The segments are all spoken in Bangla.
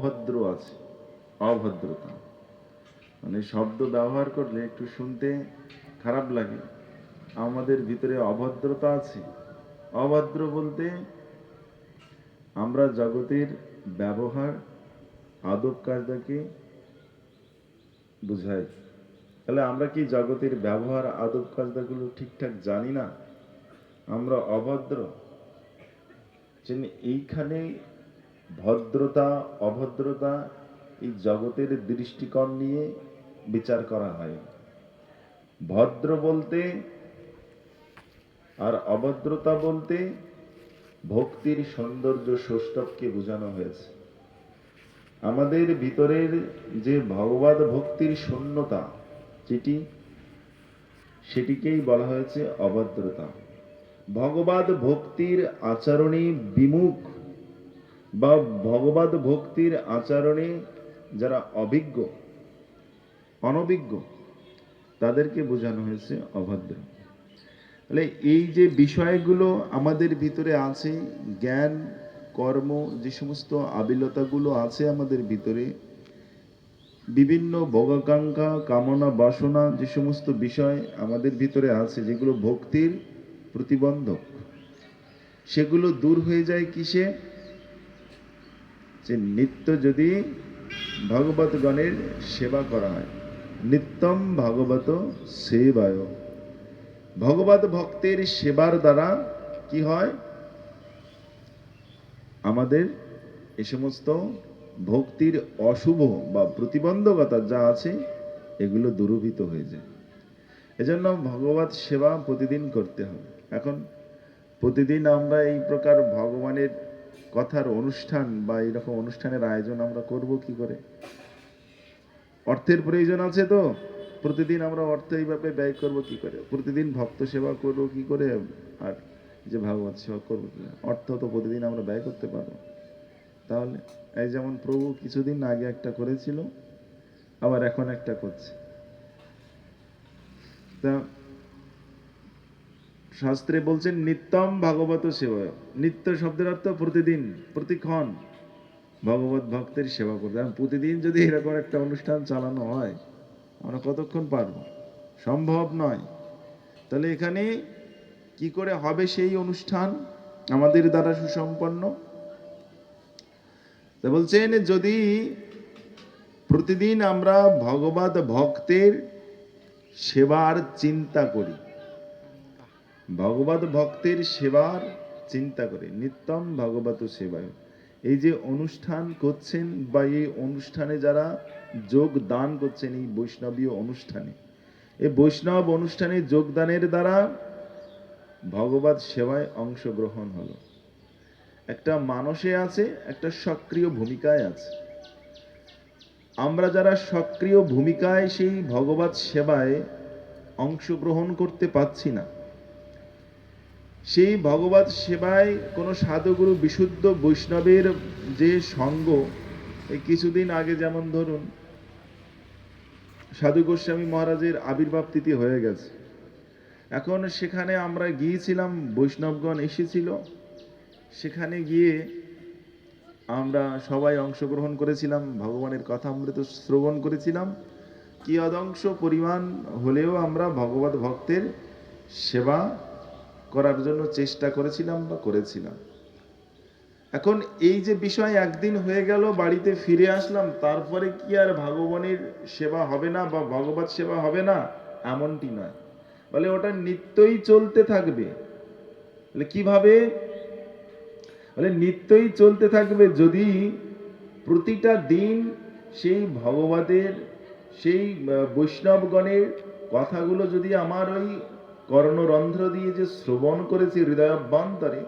অভদ্র আছে, অভদ্রতা। মানে শব্দ ব্যবহার করলে একটু শুনতে খারাপ লাগে। আমাদের ভিতরে অভদ্রতা আছে। অভদ্র বলতে আমরা জগতের ব্যবহার, আদব কায়দাকে বুঝাই। তাহলে আমরা কি জগতের ব্যবহার, আদব কায়দাগুলো ঠিকঠাক জানি না? আমরা অভদ্র। এইখানে ভদ্রতা, অভদ্রতা এই জগতের দৃষ্টিকোণ নিয়ে বিচার করা হয়। ভদ্র বলতে আর অভদ্রতা বলতে ভক্তির সৌন্দর্য, সৌষ্ঠবকে বোঝানো হয়েছে। আমাদের ভিতরের যে ভগবদ ভক্তির শূন্যতা, সেটিকেই বলা হয়েছে অভদ্রতা। ভগবদ ভক্তির আচরণে বিমুখ বা ভগবদ ভক্তির আচরণে যারা অভিজ্ঞ, অনভিজ্ঞ, তাদেরকে বোঝানো হয়েছে অভদ্র। তাহলে এই যে বিষয়গুলো আমাদের ভিতরে আছে, জ্ঞান, কর্ম, যে সমস্ত আবিলতাগুলো আছে আমাদের ভিতরে, বিভিন্ন ভোগাকাঙ্ক্ষা, কামনা, বাসনা, যে সমস্ত বিষয় আমাদের ভিতরে আছে, যেগুলো ভক্তির প্রতিবন্ধক, সেগুলো দূর হয়ে যায় কিসে? যে নিত্য যদি ভগবৎগণের সেবা করা হয়। নিত্যম ভগবত সেবায়। ভগবত ভক্তের সেবার দ্বারা কি হয়? আমাদের এ সমস্ত ভক্তির অশুভ বা প্রতিবন্ধকতা যা আছে, এগুলো দূরীভূত হয়ে যায়। এজন্য ভগবত সেবা প্রতিদিন করতে হবে। এখন প্রতিদিন আমরা এই প্রকার ভগবানের কথার অনুষ্ঠান বা এইরকম অনুষ্ঠানের আয়োজন আমরা করব কি করে? অর্থের প্রয়োজন আছে তো। প্রতিদিন আমরা অর্থ এইভাবে ব্যয় করব কি করে? প্রতিদিন ভক্ত সেবা করব কি করে? আর যে ভাগবত সেবা করবো কি? অর্থ তো প্রতিদিন আমরা ব্যয় করতে পারবো। তাহলে এই যেমন প্রভু কিছুদিন আগে একটা করেছিল, আবার এখন একটা করছে। তা শাস্ত্রে বলছেন নিত্যম ভাগবত সেবায়। নিত্য শব্দের অর্থ প্রতিদিন, প্রতিক্ষণ ভগবত ভক্তের সেবা করতে। প্রতিদিন যদি এরকম একটা অনুষ্ঠান চালানো হয়, আমরা কতক্ষণ পারবো? সম্ভব নয়। তাহলে এখানে কি করে হবে সেই অনুষ্ঠান আমাদের দ্বারা সুসম্পন্ন? তা বলছেন যদি প্রতিদিন আমরা ভগবত ভক্তের সেবার চিন্তা করি, ভগবত ভক্তের সেবার চিন্তা করে, নিত্যম ভগবত সেবায়। এই যে অনুষ্ঠান করছেন বা এই অনুষ্ঠানে যারা যোগদান করছেন, এই বৈষ্ণবীয় অনুষ্ঠানে, এই বৈষ্ণব অনুষ্ঠানে যোগদানের দ্বারা ভগবত সেবায় অংশগ্রহণ হলো। একটা মানসে আছে, একটা সক্রিয় ভূমিকায় আছে। আমরা যারা সক্রিয় ভূমিকায় সেই ভগবত সেবায় অংশগ্রহণ করতে পারছি না, সেই ভগবত সেবায় কোনো সাধুগুরু বিশুদ্ধ বৈষ্ণবের যে সঙ্গ, এই কিছুদিন আগে যেমন ধরুন সাধু গোস্বামী মহারাজের আবির্ভাব তিথি হয়ে গেছে। এখন সেখানে আমরা গিয়েছিলাম, বৈষ্ণবগণ এসেছিল, সেখানে গিয়ে আমরা সবাই অংশগ্রহণ করেছিলাম, ভগবানের কথা অমৃত শ্রবণ করেছিলাম। কি অদংশ পরিমাণ হলেও আমরা ভগবত ভক্তের সেবা করার জন্য চেষ্টা করেছিলাম বা করেছিলাম। এখন এই যে বিষয় একদিন হয়ে গেল, বাড়িতে ফিরে আসলাম, তারপরে কি আর ভগবানের সেবা হবে না বা ভগবত সেবা হবে না? এমনটি নয়। বলে ওটা নিত্যই চলতে থাকবে। বলে কিভাবে? বলে নিত্যই চলতে থাকবে যদি প্রতিটা দিন সেই ভগবতের, সেই বৈষ্ণবগণের কথাগুলো যদি আমার ওই কর্ণরন্ধ্র দিয়ে যে শ্রবণ করেছি হৃদয়াভ্যন্তরে,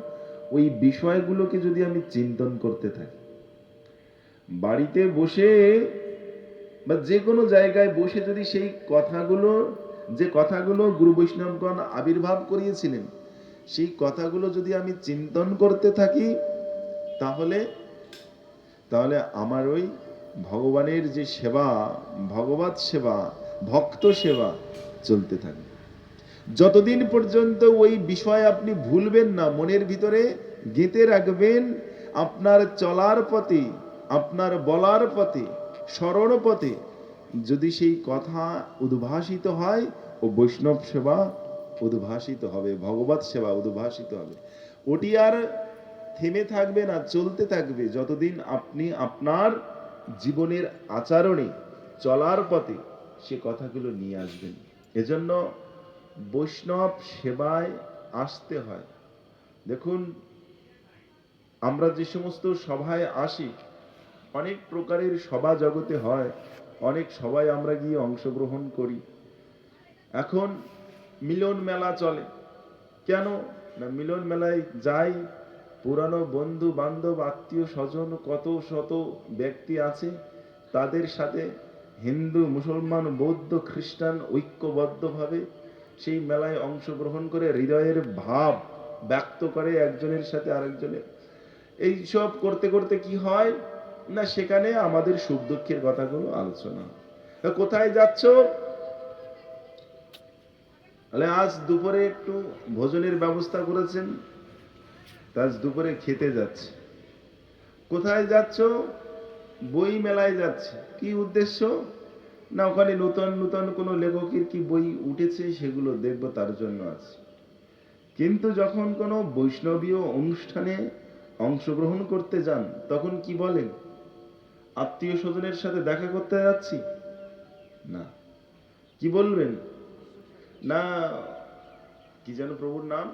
ওই বিষয়গুলোকে যদি আমি চিন্তন করতে থাকি, বাড়িতে বসে বা যে কোনো জায়গায় বসে যদি সেই কথাগুলো, যে কথাগুলো গুরু বৈষ্ণবগণ আবির্ভাব করিয়েছিলেন, সেই কথাগুলো যদি আমি চিন্তন করতে থাকি, তাহলে তাহলে আমার ওই ভগবানের যে সেবা, ভগবত সেবা, ভক্ত সেবা চলতে থাকবে। যতদিন পর্যন্ত ওই বিষয় আপনি ভুলবেন না, মনের ভিতরে গেঁথে রাখবেন, আপনার চলার পথে, আপনার বলার পথে, স্মরণ পথে যদি সেই কথা উদ্ভাসিত হয়, ও বৈষ্ণব সেবা উদ্ভাসিত হবে, ভগবত সেবা উদ্ভাসিত হবে। ওটি আর থেমে থাকবে না, চলতে থাকবে যতদিন আপনি আপনার জীবনের আচরণে, চলার পথে সে কথাগুলো নিয়ে আসবেন। এজন্য বৈষ্ণব সেবায় আসতে হয়। দেখুন, আমরা যে সমস্ত সভায় আসি, অনেক প্রকারের সভা জগতে হয়, অনেক সভায় আমরা গিয়ে অংশগ্রহণ করি। এখন মিলন মেলা চলে, কেন না মিলন মেলায় যাই, পুরানো বন্ধু বান্ধব আত্মীয় স্বজন কত শত ব্যক্তি আছে, তাদের সাথে হিন্দু মুসলমান বৌদ্ধ খ্রিস্টান ঐক্যবদ্ধভাবে সেই মেলায় অংশগ্রহণ করে হৃদয়ের ভাব ব্যক্ত করে একজনের সাথে আরেকজনের। এই সব করতে করতে কি হয় না, সেখানে আমাদের সুখ দুঃখের কথাগুলো আলোচনা। কোথায় যাচ্ছ? তাহলে আজ দুপুরে একটু ভোজনের ব্যবস্থা করেছেন, আজ দুপুরে খেতে যাচ্ছে। কোথায় যাচ্ছ? বই মেলায় যাচ্ছে। কি উদ্দেশ্য? না ওখানে নতুন নতুন কোনো লেখকের কি বই উঠেছে সেগুলো দেখবো, তার জন্য আছে। কিন্তু যখন কোনো বৈষ্ণবীয় অনুষ্ঠানে অংশগ্রহণ করতে যান, তখন কি বলেন? আত্মীয় স্বজনের সাথে দেখা করতে যাচ্ছি না, কি বলবেন? না কি যেন প্রভুর নাম,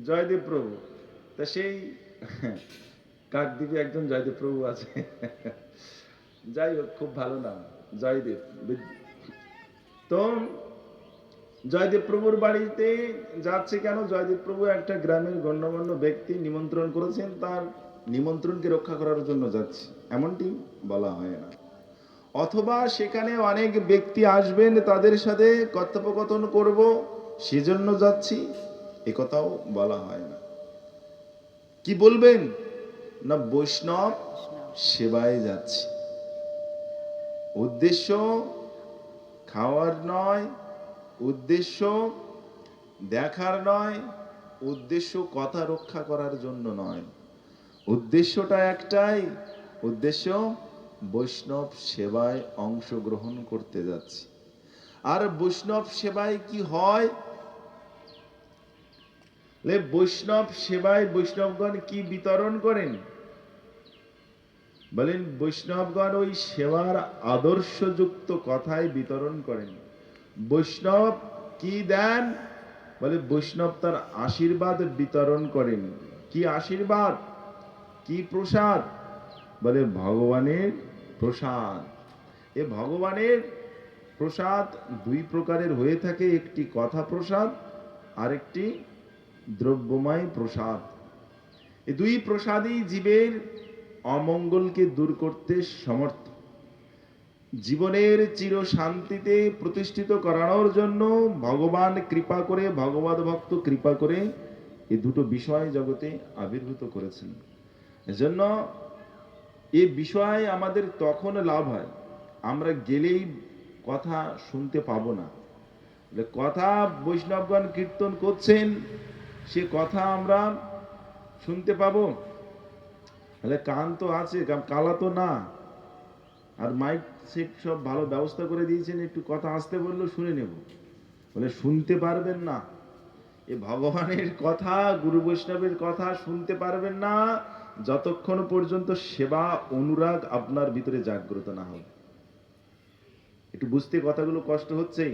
জয়দেব প্রভু। তা সেই কাকদ্বীপে একজন জয়দেব প্রভু আছে, যাই হোক, খুব ভালো নাম জয়দেব। তো জয়দেব প্রভুর বাড়িতে যাচ্ছে কেন? জয়দেব প্রভু একটা গ্রামের গণ্যমান্য ব্যক্তি নিমন্ত্রণ করেছেন, তার নিমন্ত্রণকে রক্ষা করার জন্য যাচ্ছে, এমনটি বলা হয় না। অথবা সেখানে অনেক ব্যক্তি আসবেন, তাদের সাথে কথোপকথন করব, সেজন্য যাচ্ছি, একথাও বলা হয় না। কি বলবেন? না বৈষ্ণব সেবায় যাচ্ছি। উদ্দেশ্য খাওয়ার নয়, উদ্দেশ্য দেখার নয়, উদ্দেশ্য কথা রক্ষা করার জন্য নয়, উদ্দেশ্যটা একটাই, উদ্দেশ্য বৈষ্ণব সেবায় অংশগ্রহণ করতে যাচ্ছি। আর বৈষ্ণব সেবায় কি হয়? বৈষ্ণব সেবায় বৈষ্ণবগণ কি বিতরণ করেন? বলেন বৈষ্ণবগণ ওই সেবার আদর্শযুক্ত কথাই বিতরণ করেন। বৈষ্ণব কি দেন? বলে বৈষ্ণব তার আশীর্বাদ বিতরণ করেন। কি আশীর্বাদ? কি প্রসাদ? বলে ভগবানের প্রসাদ। এ ভগবানের প্রসাদ দুই প্রকারের হয়ে থাকে, একটি কথা প্রসাদ আর একটি দ্রব্যময় প্রসাদ। এই দুই প্রসাদই জীবের অমঙ্গলকে দূর করতে সমর্থ, জীবনের চির শান্তিতে প্রতিষ্ঠিত করানোর জন্য ভগবান কৃপা করে, ভগবত ভক্ত কৃপা করে এই দুটো বিষয় জগতে আবির্ভূত করেছেন। এজন্য এই বিষয় আমাদের তখন লাভ হয়, আমরা গেলেই কথা শুনতে পাবো না। কথা বৈষ্ণবগণ কীর্তন করছেন, সে কথা আমরা শুনতে পাবো। তাহলে কান তো আছে, কালা তো না। আর মাইক সেট সব ভালো ব্যবস্থা করে দিয়েছেন, একটু কথা আসতে বললেও শুনে নেব। বলে শুনতে পারবেন না। এ ভগবানের কথা, গুরু বৈষ্ণবের কথা শুনতে পারবেন না যতক্ষণ পর্যন্ত সেবা অনুরাগ আপনার ভিতরে জাগ্রত না হবে। একটু বুঝতে কথাগুলো কষ্ট হচ্ছে।